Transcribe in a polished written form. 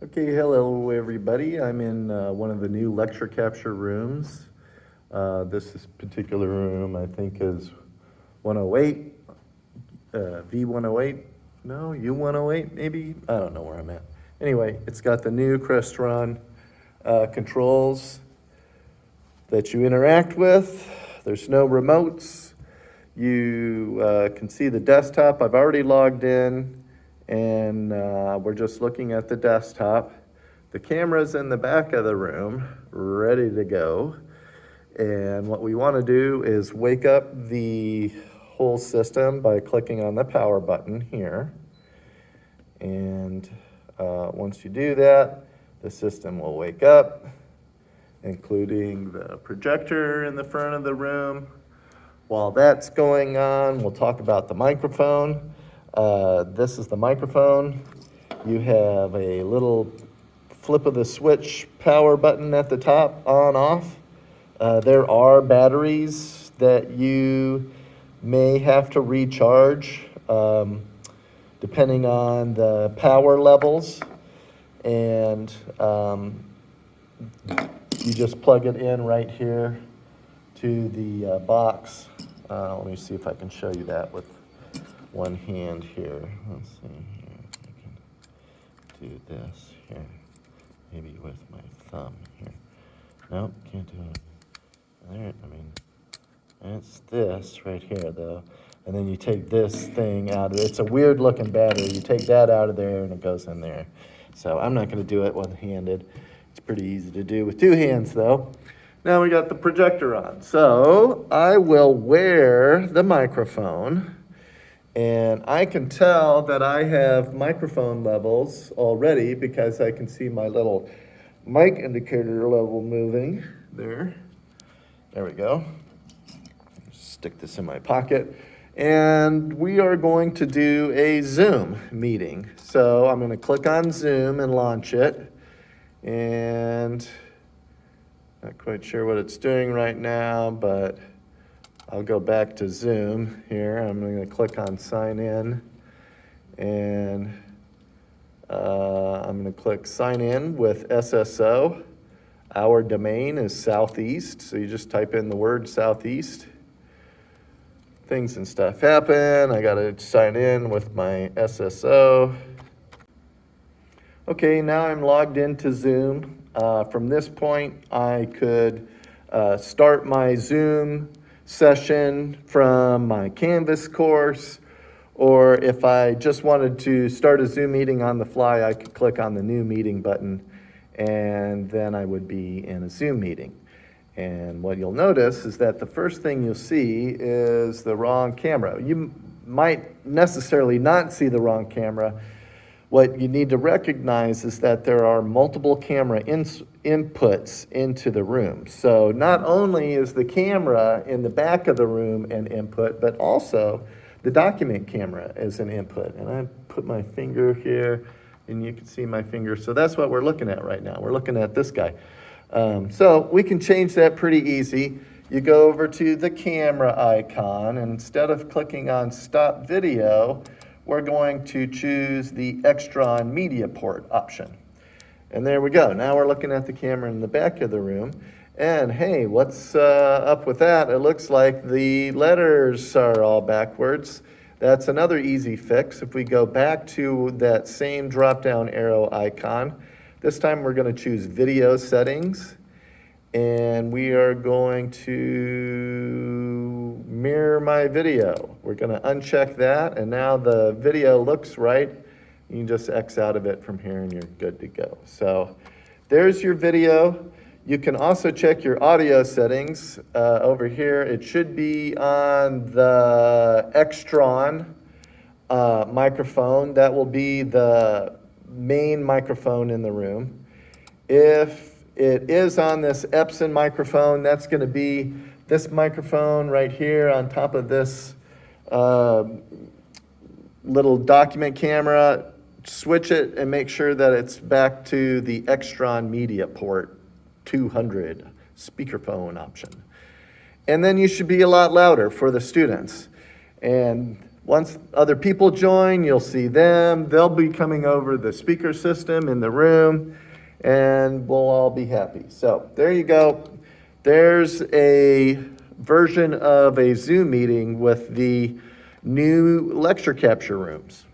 Okay, hello everybody. I'm in one of the new lecture capture rooms. This particular room I think is 108, V108, no, U108 maybe? I don't know where I'm at. Anyway, it's got the new Crestron controls that you interact with. There's no remotes. You can see the desktop. I've already logged in and we're just looking at the desktop. The camera's in the back of the room, ready to go. And what we want to do is wake up the whole system by clicking on the power button here. And once you do that, the system will wake up, including the projector in the front of the room. While that's going on, we'll talk about the microphone. This is the microphone. You have a little flip of the switch power button at the top, on, off. There are batteries that you may have to recharge depending on the power levels. And you just plug it in right here to the box. Let me see if I can show you that with one hand here. Let's see here if I can do this here. Maybe with my thumb here. Nope, can't do it. There, it's this right here though. And then you take this thing out of it. It's a weird looking battery. You take that out of there and it goes in there. So I'm not gonna do it one-handed. It's pretty easy to do with two hands though. Now we got the projector on. So I will wear the microphone and I can tell that I have microphone levels already because I can see my little mic indicator level moving there. There we go. Stick this in my pocket. And we are going to do a Zoom meeting. So I'm going to click on Zoom and launch it. And not quite sure what it's doing right now, but I'll go back to Zoom here. I'm going to click on sign in. And I'm going to click sign in with SSO. Our domain is Southeast, so you just type in the word Southeast. Things and stuff happen. I got to sign in with my SSO. Okay, now I'm logged into Zoom. From this point, I could start my Zoom session from my Canvas course, or if I just wanted to start a Zoom meeting on the fly, I could click on the new meeting button, and then I would be in a Zoom meeting. And what you'll notice is that the first thing you'll see is the wrong camera. You might necessarily not see the wrong camera. What you need to recognize is that there are multiple camera inputs into the room. So not only is the camera in the back of the room an input, but also the document camera is an input. And I put my finger here, and you can see my finger. So that's what we're looking at right now. We're looking at this guy. So we can change that pretty easy. You go over to the camera icon, and instead of clicking on stop video, we're going to choose the Extron Media Port option. And there we go. Now we're looking at the camera in the back of the room. And hey, what's up with that? It looks like the letters are all backwards. That's another easy fix. If we go back to that same drop-down arrow icon, this time we're going to choose video settings. And we are going to mirror my video. We're going to uncheck that, and now the video looks right. You can just X out of it from here and you're good to go. So there's your video. You can also check your audio settings over here. It should be on the Extron microphone. That will be the main microphone in the room. If it is on this Epson microphone, that's going to be this microphone right here on top of this little document camera. Switch it and make sure that it's back to the Extron Media Port 200 speakerphone option. And then you should be a lot louder for the students. And Once other people join, you'll see them. They'll be coming over the speaker system in the room, and we'll all be happy. So there you go. There's a version of a Zoom meeting with the new lecture capture rooms.